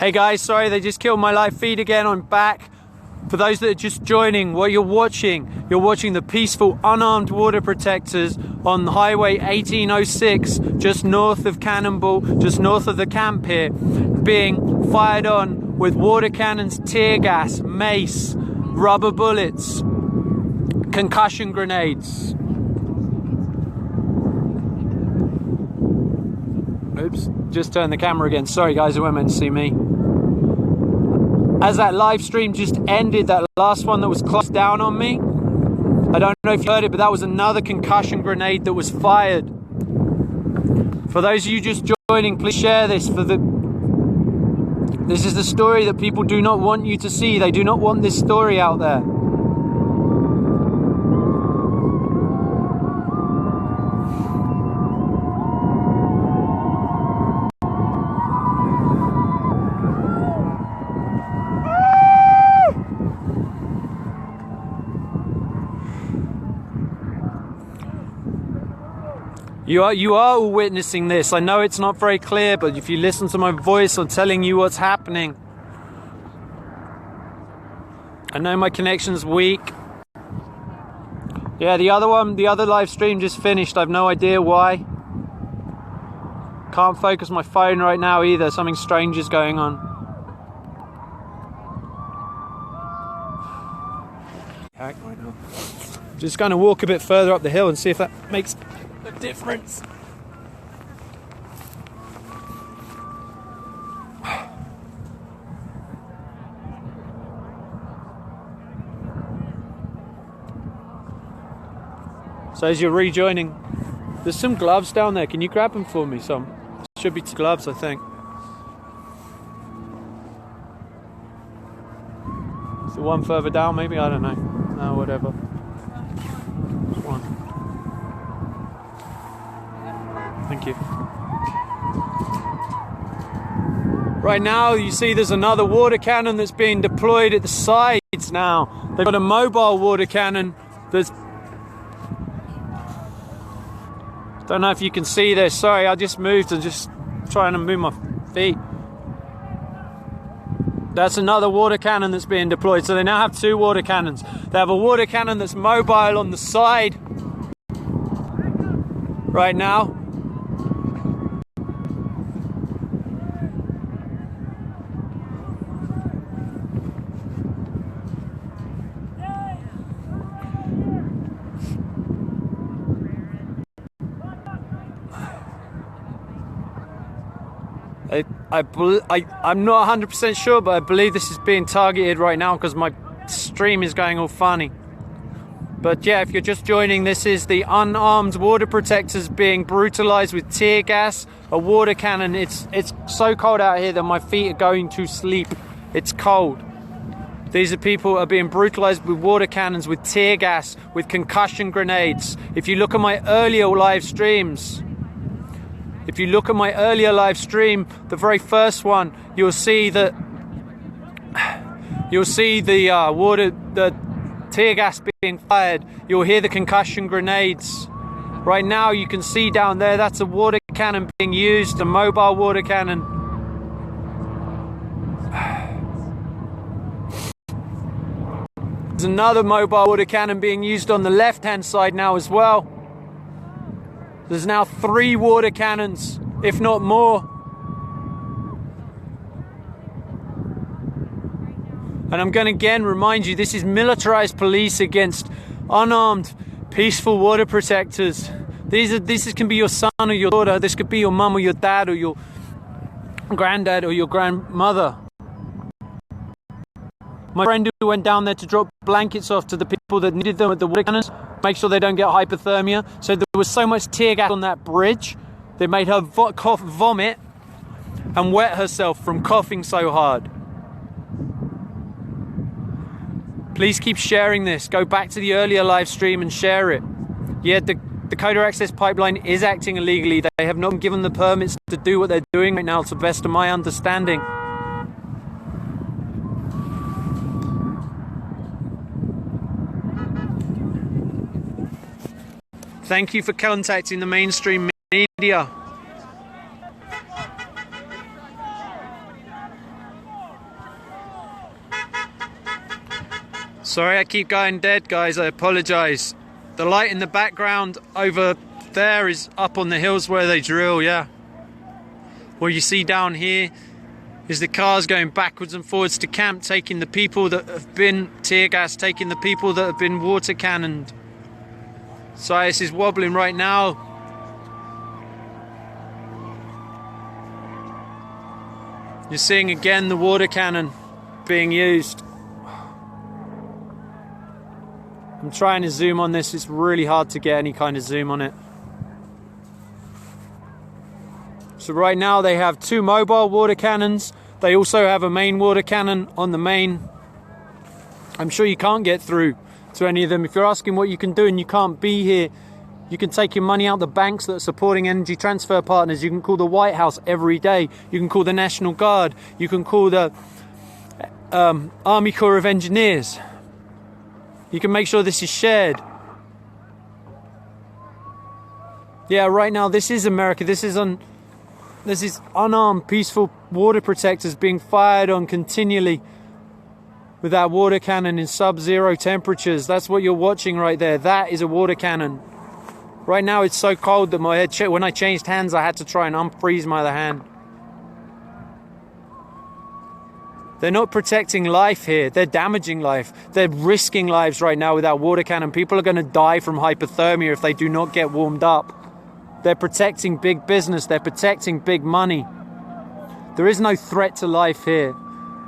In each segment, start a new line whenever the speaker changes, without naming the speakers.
Hey guys, sorry they just killed my live feed again. I'm back. For those that are just joining, what you're watching the peaceful unarmed water protectors on Highway 1806, just north of Cannonball, just north of the camp here, being fired on with water cannons, tear gas, mace, rubber bullets, concussion grenades. Oops, just turned the camera again. Sorry guys, you weren't meant to see me. As that live stream just ended, that last one that was closed down on me, I don't know if you heard it, but that was another concussion grenade that was fired. For those of you just joining, please share this. This is the story that people do not want you to see. They do not want this story out there. You are all witnessing this. I know it's not very clear, but if you listen to my voice, I'm telling you what's happening. I know my connection's weak. Yeah, the other live stream just finished. I've no idea why. Can't focus my phone right now either. Something strange is going on. Right now. Just gonna walk a bit further up the hill and see if that makes a difference. So as you're rejoining, there's some gloves down there. Can you grab them for me? Some should be gloves, I think. Is there one further down maybe? I don't know. No, whatever. There's one. Thank you. Right now you see there's another water cannon that's being deployed at the sides now. They've got a mobile water cannon that's... Don't know if you can see this. Sorry, I just moved and just trying to move my feet. That's another water cannon that's being deployed. So they now have two water cannons. They have a water cannon that's mobile on the side right now. I'm not 100% sure, but I believe this is being targeted right now because my stream is going all funny. But yeah, if you're just joining, this is the unarmed water protectors being brutalized with tear gas, a water cannon. It's so cold out here that my feet are going to sleep. It's cold. These are people who are being brutalized with water cannons, with tear gas, with concussion grenades. If you look at my earlier live streams, the very first one, you'll see the tear gas being fired. You'll hear the concussion grenades. Right now you can see down there, that's a water cannon being used, a mobile water cannon. There's another mobile water cannon being used on the left-hand side now as well. There's now 3 water cannons, if not more. And I'm going to again remind you, this is militarized police against unarmed, peaceful water protectors. This can be your son or your daughter. This could be your mum or your dad or your granddad or your grandmother. My friend who went down there to drop blankets off to the people that needed them at the water cannons, make sure they don't get hypothermia. So there was so much tear gas on that bridge, they made her vomit and wet herself from coughing so hard. Please keep sharing this. Go back to the earlier live stream and share it. Yeah, the Dakota Access Pipeline is acting illegally. They have not given the permits to do what they're doing right now, to the best of my understanding. Thank you for contacting the mainstream media. Sorry, I keep going dead, guys. I apologize. The light in the background over there is up on the hills where they drill, yeah. What you see down here is the cars going backwards and forwards to camp, taking the people that have been tear gassed, taking the people that have been water cannoned. So this is wobbling right now. You're seeing again the water cannon being used. I'm trying to zoom on this. It's really hard to get any kind of zoom on it. So right now they have 2 mobile water cannons. They also have a main water cannon on the main. I'm sure you can't get through to any of them. If you're asking what you can do and you can't be here, you can take your money out the banks that are supporting Energy Transfer Partners. You can call the White House every day. You can call the National Guard. You can call the Army Corps of Engineers. You can make sure this is shared. Yeah, right now this is America. This is unarmed, peaceful water protectors being fired on continually with that water cannon in sub-zero temperatures. That's what you're watching right there. That is a water cannon. Right now it's so cold that my head, when I changed hands, I had to try and unfreeze my other hand. They're not protecting life here. They're damaging life. They're risking lives right now with that water cannon. People are going to die from hypothermia if they do not get warmed up. They're protecting big business. They're protecting big money. There is no threat to life here.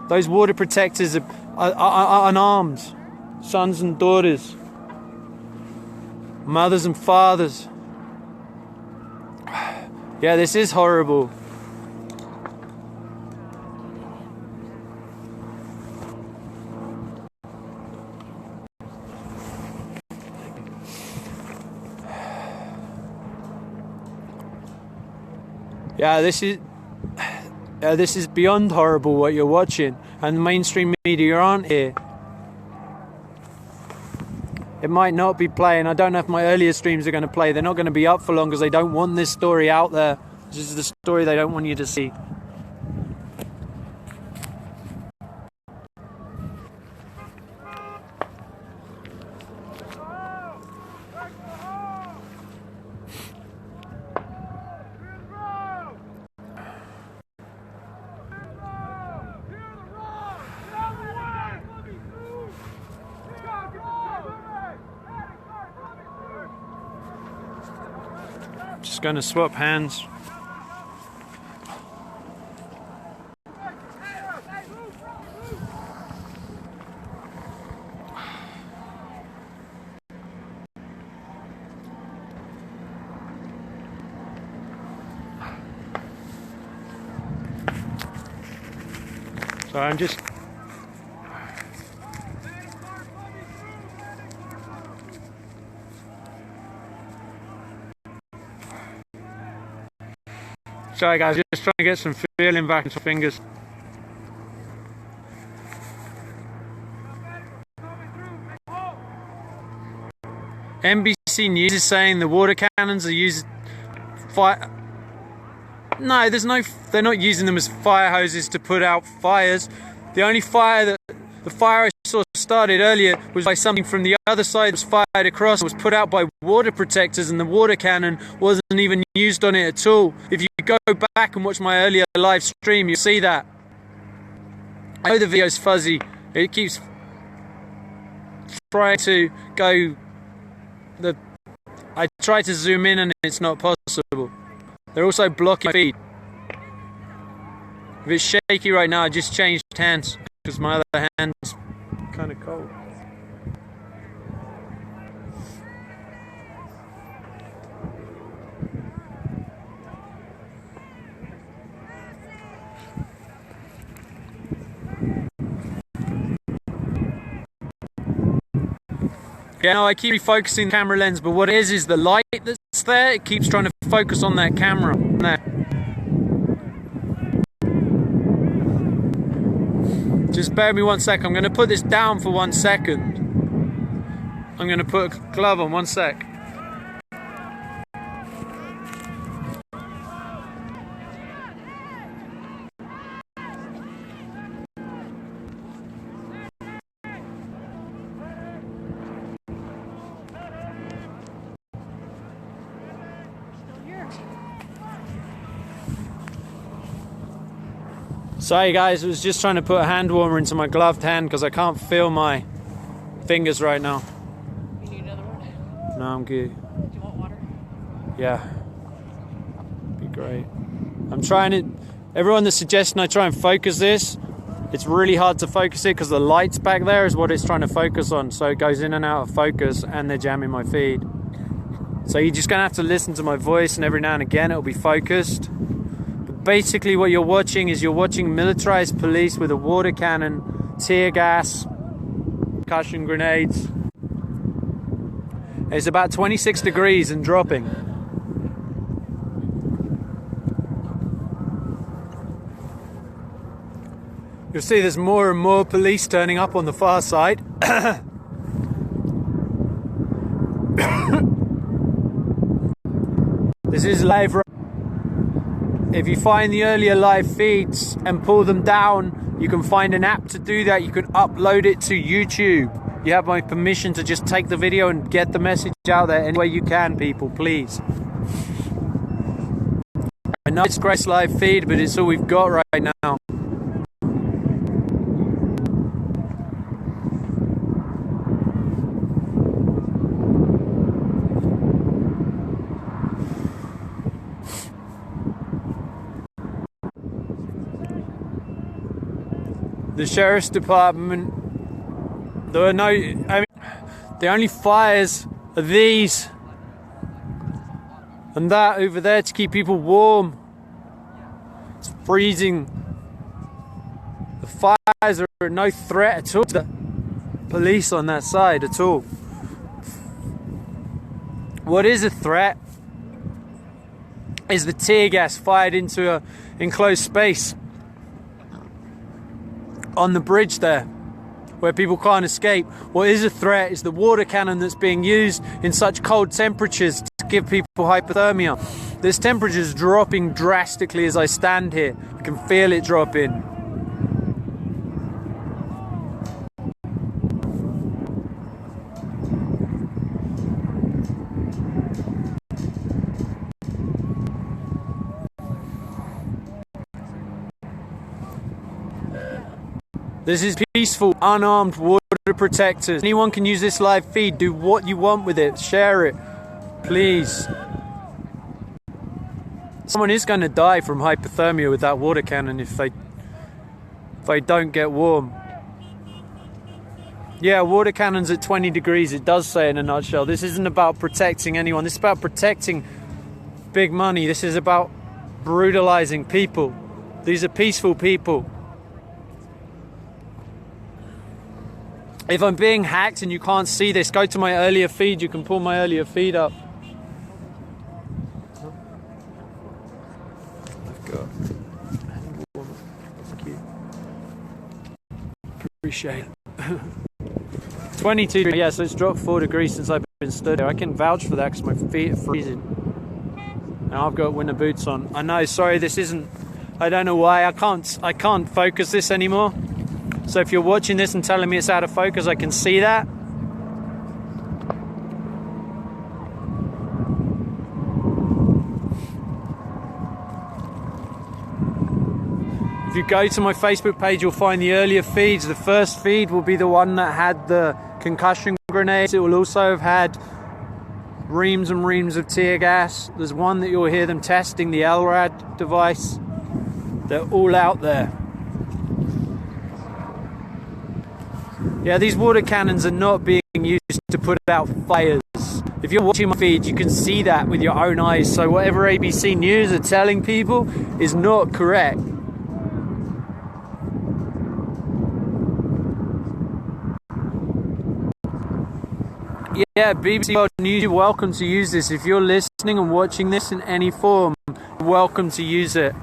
Those water protectors are unarmed. Sons and daughters. Mothers and fathers. Yeah, this is horrible. Yeah, this is beyond horrible what you're watching, and the mainstream media aren't here. It might not be playing. I don't know if my earlier streams are going to play. They're not going to be up for long because they don't want this story out there. This is the story they don't want you to see. Just going to swap hands. So I'm just sorry guys, just trying to get some feeling back into fingers. NBC News is saying the water cannons are used fire. No, they're not using them as fire hoses to put out fires. The only fire the fire I saw started earlier was by something from the other side that was fired across, was put out by water protectors, and the water cannon wasn't even used on it at all. If you go back and watch my earlier live stream, you'll see that. I know the video's fuzzy. It keeps trying to go. I try to zoom in and it's not possible. They're also blocking my feed. If it's shaky right now, I just changed hands because my other hand's kind of cold. Yeah, no, I keep refocusing the camera lens, but what it is the light that's there, it keeps trying to focus on that camera. There. Just bear with me 1 sec. I'm going to put this down for 1 second. I'm going to put a glove on 1 sec. Sorry guys, I was just trying to put a hand warmer into my gloved hand because I can't feel my fingers right now.
You need another one?
No, I'm good.
Do you want water?
Yeah. Be great. I'm trying to... Everyone that's suggesting I try and focus this, it's really hard to focus it because the lights back there is what it's trying to focus on. So it goes in and out of focus and they're jamming my feed. So you're just going to have to listen to my voice and every now and again it'll be focused. But basically what you're watching is you're watching militarized police with a water cannon, tear gas, concussion grenades. It's about 26 degrees and dropping. You'll see there's more and more police turning up on the far side. This is live. If you find the earlier live feeds and pull them down, you can find an app to do that. You can upload it to YouTube. You have my permission to just take the video and get the message out there any way you can, people, please. I know it's Grace live feed, but it's all we've got right now. The sheriff's department, there are no, I mean, the only fires are these and that over there to keep people warm. It's freezing. The fires are no threat at all to the police on that side at all. What is a threat is the tear gas fired into an enclosed space on the bridge there where people can't escape. What is a threat is the water cannon that's being used in such cold temperatures to give people hypothermia. This temperature is dropping drastically as I stand here. I can feel it dropping. This is peaceful, unarmed water protectors. Anyone can use this live feed. Do what you want with it. Share it, please. Someone is going to die from hypothermia with that water cannon if they don't get warm. Yeah, water cannons at 20 degrees. It does say in a nutshell. This isn't about protecting anyone. This is about protecting big money. This is about brutalizing people. These are peaceful people. If I'm being hacked and you can't see this, go to my earlier feed. You can pull my earlier feed up. I've got hand warmer. Thank you. Appreciate it. 22. Yeah, so it's dropped 4 degrees since I've been stood here. I can vouch for that because my feet are freezing. Now I've got winter boots on. I know. Sorry, this isn't. I don't know why I can't focus this anymore. So if you're watching this and telling me it's out of focus, I can see that. If you go to my Facebook page, you'll find the earlier feeds. The first feed will be the one that had the concussion grenades. It will also have had reams and reams of tear gas. There's one that you'll hear them testing, the LRAD device. They're all out there. Yeah, these water cannons are not being used to put out fires. If you're watching my feed, you can see that with your own eyes. So whatever ABC News are telling people is not correct. Yeah, BBC World News, you're welcome to use this. If you're listening and watching this in any form, you're welcome to use it.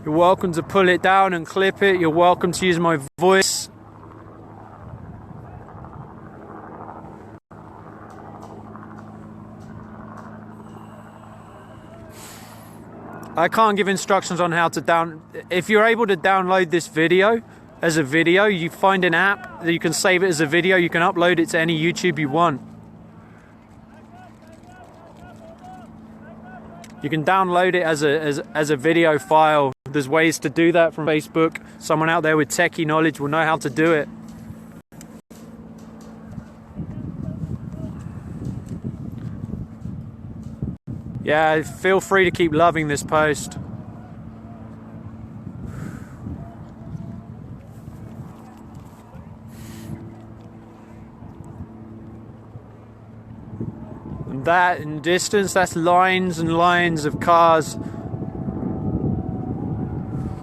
You're welcome to pull it down and clip it. You're welcome to use my voice. I can't give instructions on how to if you're able to download this video as a video, you find an app that you can save it as a video. You can upload it to any YouTube you want. You can download it as a video file. There's ways to do that from Facebook. Someone out there with techie knowledge will know how to do it. Yeah, feel free to keep loving this post. And that in distance, that's lines and lines of cars.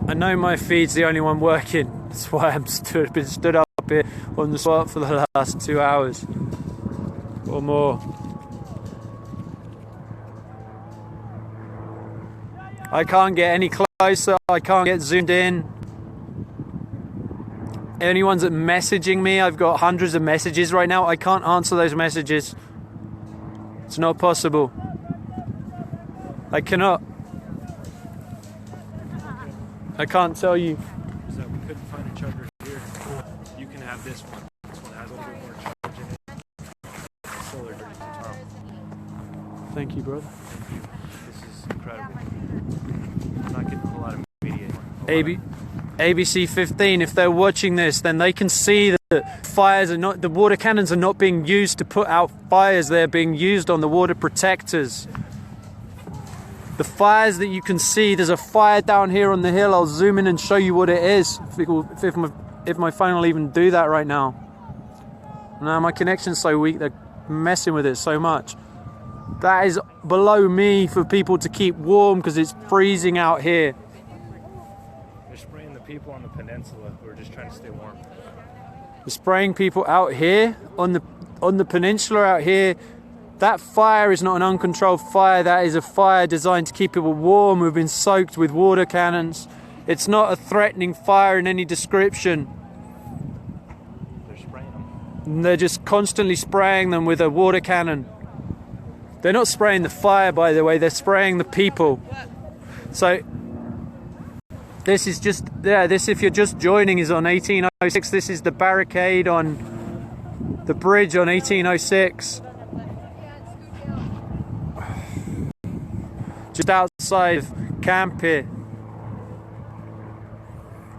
I know my feed's the only one working. That's why I'm been stood up here on the spot for the last 2 hours or more. I can't get any closer, I can't get zoomed in. Anyone's messaging me, I've got hundreds of messages right now. I can't answer those messages. It's not possible. I cannot. I can't tell you.
So we couldn't find a charger here. You can have this one. This one has a little bit more charge in it. Solar during the top.
Thank you, brother.
Thank you. This is incredible. I'm not getting a whole lot of media anymore.
ABC 15, if they're watching this, then they can see that fires are not, the water cannons are not being used to put out fires, they're being used on the water protectors. The fires that you can see, there's a fire down here on the hill. I'll zoom in and show you what it is, if my phone will even do that right now. Now my connection's so weak, they're messing with it so much. That is below me for people to keep warm because it's freezing out here.
They're spraying the people on the peninsula who are just trying to stay warm.
They're spraying people out here on the peninsula out here. That fire is not an uncontrolled fire. That is a fire designed to keep people warm who've been soaked with water cannons. It's not a threatening fire in any description.
They're spraying them.
And they're just constantly spraying them with a water cannon. They're not spraying the fire, by the way, they're spraying the people. So this is just, yeah, this, if you're just joining, is on 1806. This is the barricade on the bridge on 1806. Just outside of camp here.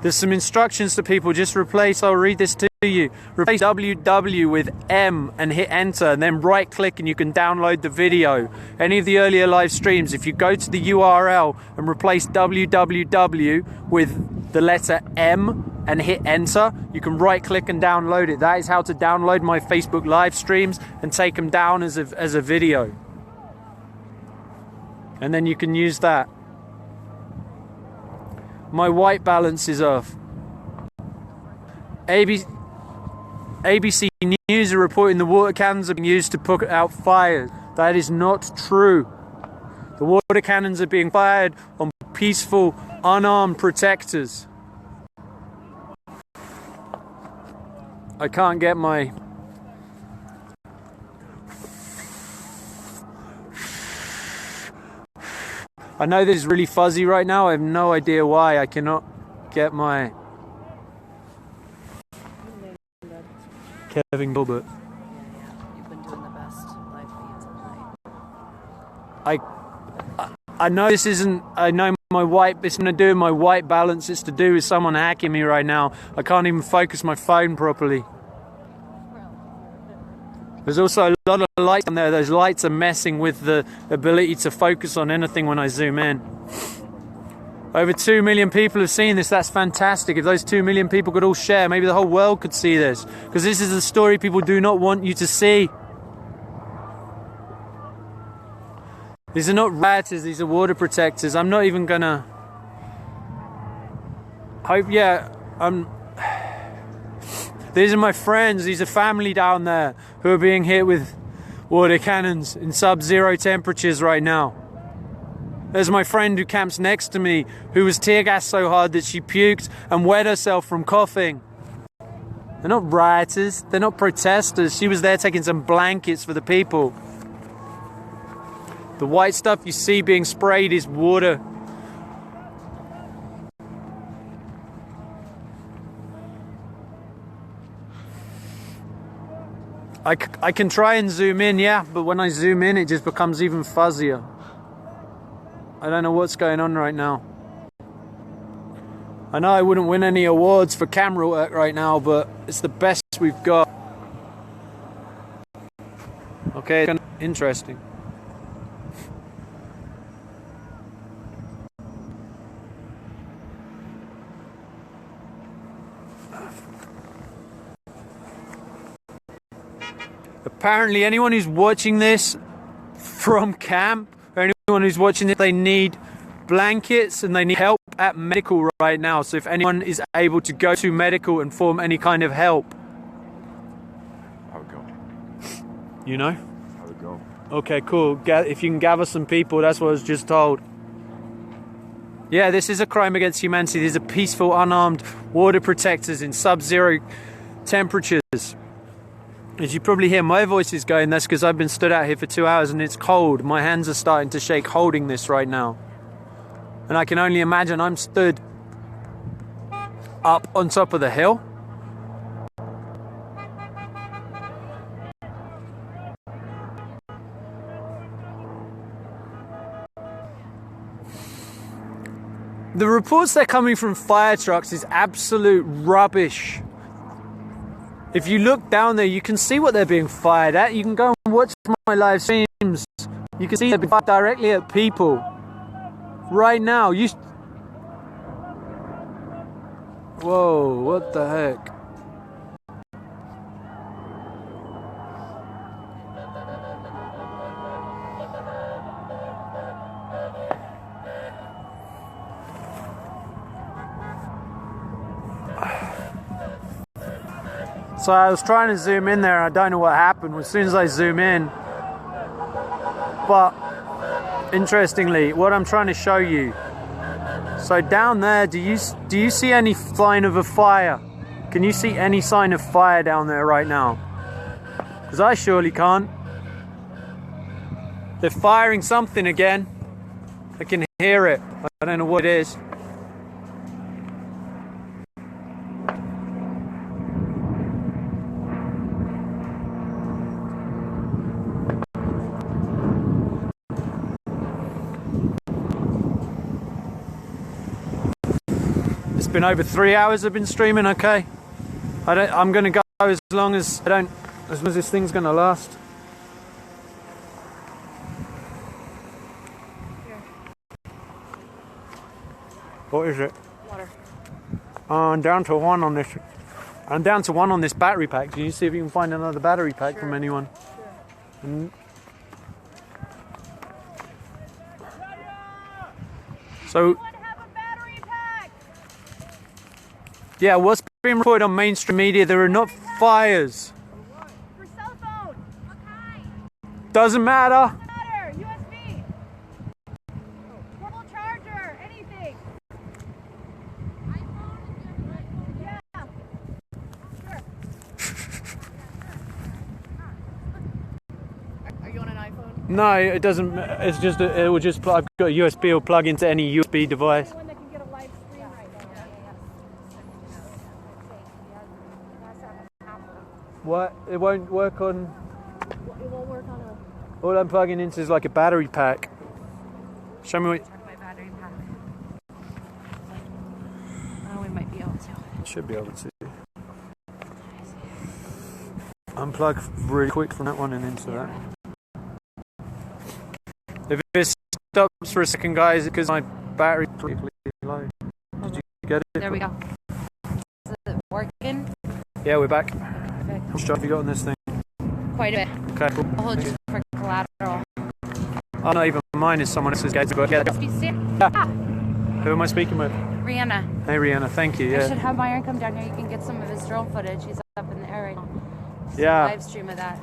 There's some instructions to people. Just replace, I'll read this to you. Replace WW with M and hit enter, and then right click and you can download the video. Any of the earlier live streams, if you go to the URL and replace WWW with the letter M and hit enter, you can right click and download it. That is how to download my Facebook live streams and take them down as a video. And then you can use that. My white balance is off. ABC News are reporting the water cannons are being used to put out fires. That is not true. The water cannons are being fired on peaceful, unarmed protectors. I can't get my... I know this is really fuzzy right now. I have no idea why. I cannot get my... Kevin Gilbertt.
You've been doing the best live feeds at night.
I know this isn't... I know my white... It's going to do my white balance. It's to do with someone hacking me right now. I can't even focus my phone properly. There's also a lot of lights on there. Those lights are messing with the ability to focus on anything when I zoom in. Over 2 million people have seen this. That's fantastic. If those 2 million people could all share, maybe the whole world could see this. Because this is a story people do not want you to see. These are not rioters, these are water protectors. I'm not even gonna... These are my friends, these are family down there who are being hit with water cannons in sub-zero temperatures right now. There's my friend who camps next to me who was tear gassed so hard that she puked and wet herself from coughing. They're not rioters, they're not protesters. She was there taking some blankets for the people. The white stuff you see being sprayed is water. I can try and zoom in, yeah, but when I zoom in, it just becomes even fuzzier. I don't know what's going on right now. I know I wouldn't win any awards for camera work right now, but it's the best we've got. Okay, interesting. Apparently anyone who's watching this from camp, or anyone who's watching it, they need blankets and they need help at medical right now. So if anyone is able to go to medical and form any kind of help.
I would go.
You know?
I would go.
Okay, cool. If you can gather some people, that's what I was just told. Yeah, this is a crime against humanity. These are peaceful, unarmed water protectors in sub-zero temperatures. As you probably hear my voice is going, that's because I've been stood out here for 2 hours and it's cold. My hands are starting to shake holding this right now. And I can only imagine I'm stood up on top of the hill. The reports that are coming from fire trucks is absolute rubbish. If you look down there, you can see what they're being fired at. You can go and watch my live streams. You can see they're being fired directly at people. Right now, Whoa, what the heck? So I was trying to zoom in there, and I don't know what happened as soon as I zoom in. But interestingly, what I'm trying to show you. So down there, do you see any sign of a fire? Can you see any sign of fire down there right now? Because I surely can't. They're firing something again. I can hear it. I don't know what it is. It's been over 3 hours I've been streaming, okay? I'm gonna go as long as this thing's gonna last.
Here.
What is it?
Water.
I'm down to one on this. I'm down to one on this battery pack. Can you see if you can find another battery pack from anyone?
Sure.
So. Yeah, what's being reported on mainstream media, there are not fires.
For cell phone. What kind?
Doesn't matter.
Doesn't matter. USB. Portable charger. Anything. iPhone? Yeah. Sure. Are you on an iPhone?
No, it doesn't. It's just it will just. I've got a USB. It'll plug into any USB device.
One that can get a live stream right now.
What? It won't work on.
It won't work on a.
All I'm plugging into is like a battery pack. Show me what.
Check my battery pack. Oh, we might be able to.
Should be able to. Unplug really quick from that one and into that. If it stops for a second, guys, because my battery's pretty low. Did you get it?
There we go. Is it working?
Yeah, we're back.
Perfect.
How much stuff have you got on this thing?
Quite a bit.
Okay, cool.
I'll hold you for collateral.
Oh, not even mine is someone else's gate, but get it.
Yeah.
Who am I speaking with?
Rihanna.
Hey, Rihanna, thank you.
I should
Yeah.
have Myron come down here. You can get some of his drone footage. He's up in the air right now.
Yeah.
Live stream of that.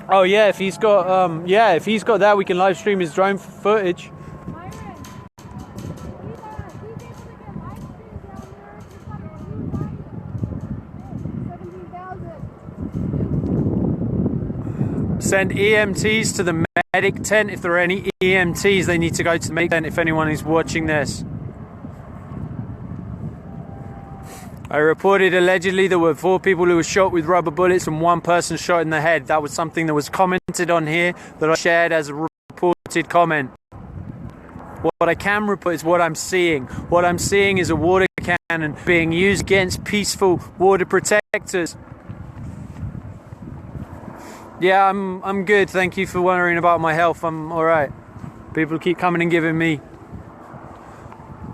Oh yeah, if he's got that, we can live stream his drone footage.
Myron, he's able to get live stream down there. 17,000.
Send EMTs to the medic tent. If there are any EMTs, they need to go to the medic tent. If anyone is watching this. I reported allegedly there were 4 people who were shot with rubber bullets and 1 person shot in the head. That was something that was commented on here that I shared as a reported comment. What I can report is what I'm seeing. What I'm seeing is a water cannon being used against peaceful water protectors. Yeah, I'm good. Thank you for worrying about my health. I'm all right. People keep coming and giving me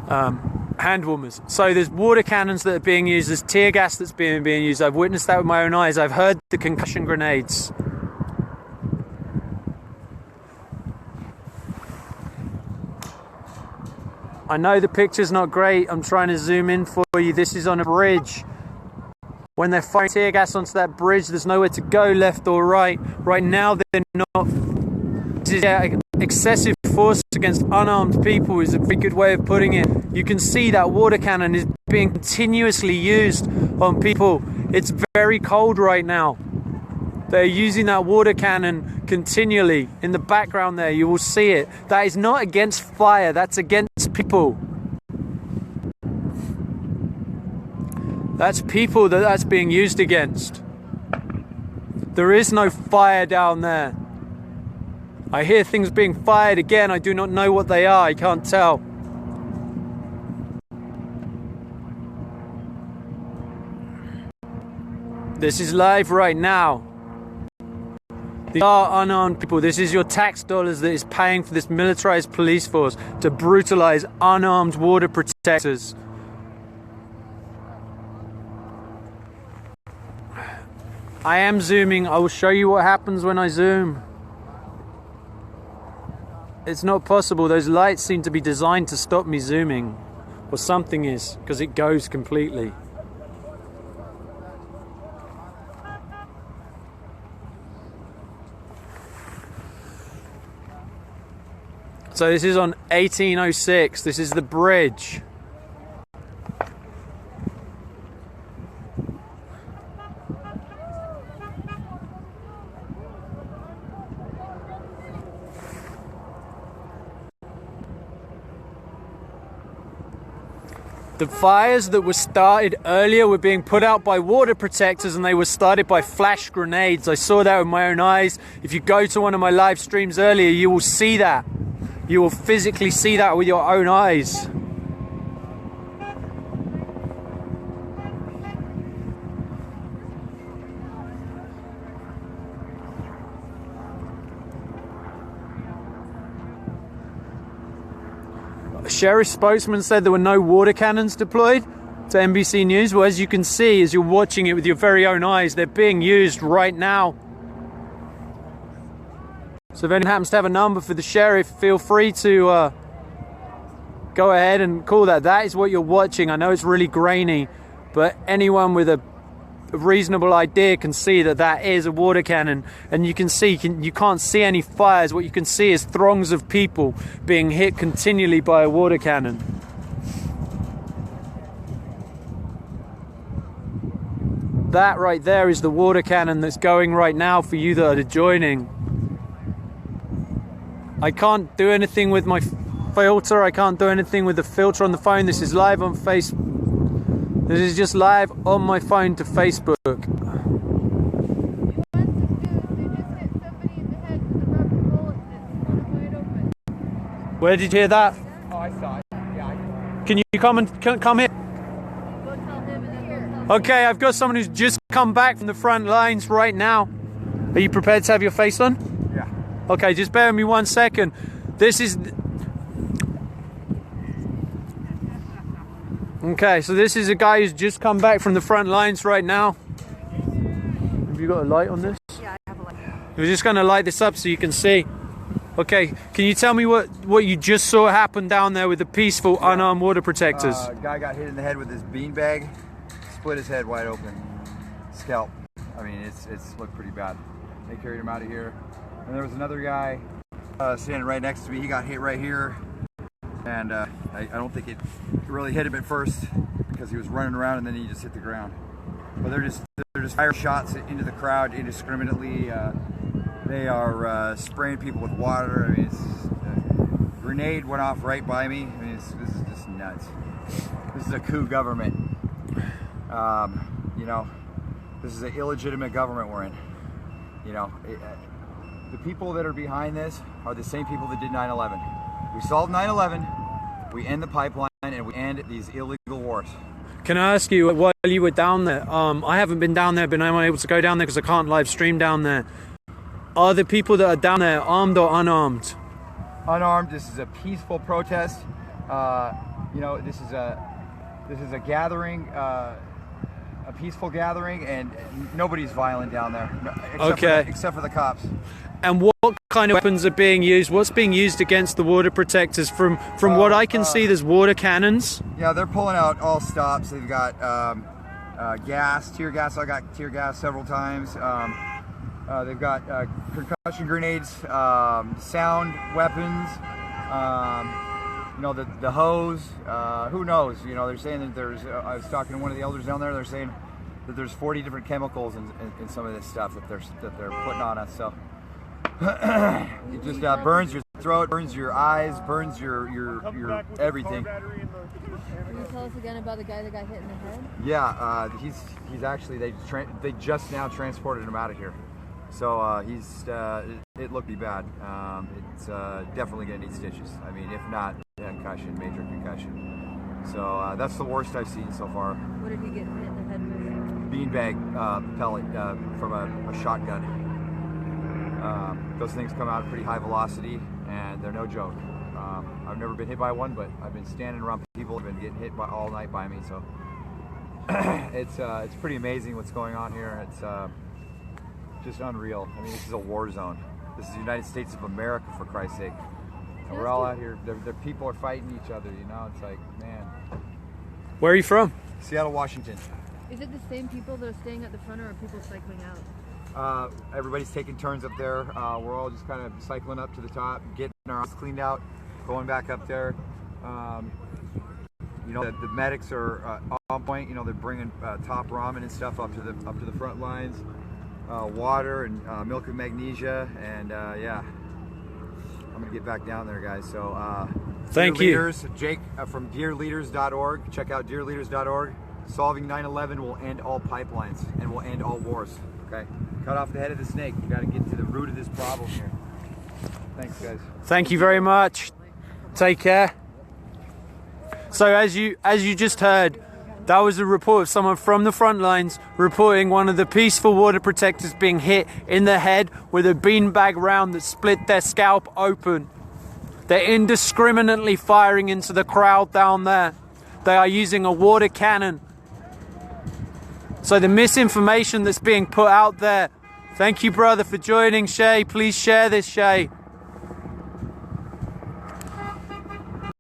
hand warmers. So there's water cannons that are being used. There's tear gas that's being used. I've witnessed that with my own eyes. I've heard the concussion grenades. I know the picture's not great. I'm trying to zoom in for you. This is on a bridge. When they're firing tear gas onto that bridge, there's nowhere to go left or right. Right now, they're not. Excessive force against unarmed people is a pretty good way of putting it. You can see that water cannon is being continuously used on people. It's very cold right now. They're using that water cannon continually. In the background there, you will see it. That is not against fire, that's against people. That's people that's being used against. There is no fire down there. I hear things being fired again. I do not know what they are. I can't tell. This is live right now. These are unarmed people. This is your tax dollars that is paying for this militarized police force to brutalize unarmed water protectors. I am zooming. I will show you what happens when I zoom. It's not possible. Those lights seem to be designed to stop me zooming. Or something is, because it goes completely. So this is on 1806. This is the bridge. The fires that were started earlier were being put out by water protectors, and they were started by flash grenades. I saw that with my own eyes. If you go to one of my live streams earlier, you will see that. You will physically see that with your own eyes. A sheriff spokesman said there were no water cannons deployed to NBC News. Well, as you can see, as you're watching it with your very own eyes, they're being used right now. So if anyone happens to have a number for the sheriff, feel free to go ahead and call that. That is what you're watching. I know it's really grainy, but anyone with a reasonable idea can see that that is a water cannon. And you can see, you can't see any fires. What you can see is throngs of people being hit continually by a water cannon. That right there is the water cannon that's going right now for you that are joining. I can't do anything with my filter. I can't do anything with the filter on the phone. This is live on Facebook. This is just live on my phone to Facebook. Where did you hear that?
Oh, I saw it. Yeah.
Can you come here? Okay, I've got someone who's just come back from the front lines right now. Are you prepared to have your face on?
Yeah.
Okay, just bear with me 1 second. This is... Okay, so this is a guy who's just come back from the front lines right now. Have you got a light on this?
Yeah, I have a light.
We're just going to light this up so you can see. Okay, can you tell me what you just saw happen down there with the peaceful, unarmed water protectors?
Guy got hit in the head with his beanbag, split his head wide open, scalp. I mean, it's looked pretty bad. They carried him out of here. And there was another guy standing right next to me. He got hit right here. And I don't think it really hit him at first because he was running around and then he just hit the ground. But they're just firing shots into the crowd indiscriminately. They are spraying people with water. I mean, a grenade went off right by me. I mean, this is just nuts. This is a coup government. You know, this is an illegitimate government we're in. You know, the people that are behind this are the same people that did 9/11. We solve 9/11, we end the pipeline, and we end these illegal wars.
Can I ask you, while you were down there, I haven't been down there, been unable to go down there because I can't live stream down there. Are the people that are down there armed or unarmed?
Unarmed. This is a peaceful protest. You know, this is a gathering, a peaceful gathering, and nobody's violent down there. Except for the cops.
And what kind of weapons are being used? What's being used against the water protectors? From what I can see, there's water cannons.
Yeah, they're pulling out all stops. They've got gas, tear gas. I got tear gas several times. They've got concussion grenades, sound weapons. You know, the hose. Who knows? You know, they're saying that there's. I was talking to one of the elders down there. They're saying that there's 40 different chemicals in some of this stuff that they're putting on us. So. It just burns your throat, burns your eyes, burns your everything.
Can you tell us again about the guy that got hit in the head?
Yeah, he's actually they just now transported him out of here, so it looked pretty bad. It's definitely gonna need stitches. I mean, if not concussion, major concussion. So that's the worst I've seen so far.
What did he get hit in the head with?
Beanbag pellet from a shotgun. Those things come out at pretty high velocity, and they're no joke. I've never been hit by one, but I've been standing around people who've been getting hit all night by me. So it's pretty amazing what's going on here. It's just unreal. I mean, this is a war zone. This is the United States of America, for Christ's sake. And we're all out here. The people are fighting each other. You know, it's like, man.
Where are you from?
Seattle, Washington.
Is it the same people that are staying at the front, or are people cycling out?
Everybody's taking turns up there. We're all just kind of cycling up to the top, getting our eyes cleaned out, going back up there. You know, the medics are on point. You know, they're bringing top ramen and stuff up to the front lines, water and milk and magnesia, and yeah, I'm gonna get back down there, guys. So
thank you,
leaders. Jake from dearleaders.org. Check out dearleaders.org. Solving 9/11 will end all pipelines and will end all wars. Okay, cut off the head of the snake. You got to get to the root of this problem here. Thanks, guys.
Thank you very much. Take care. So as you just heard, that was a report of someone from the front lines reporting one of the peaceful water protectors being hit in the head with a beanbag round that split their scalp open. They're indiscriminately firing into the crowd down there. They are using a water cannon. So the misinformation that's being put out there. Thank you, brother, for joining, Shay. Please share this, Shay.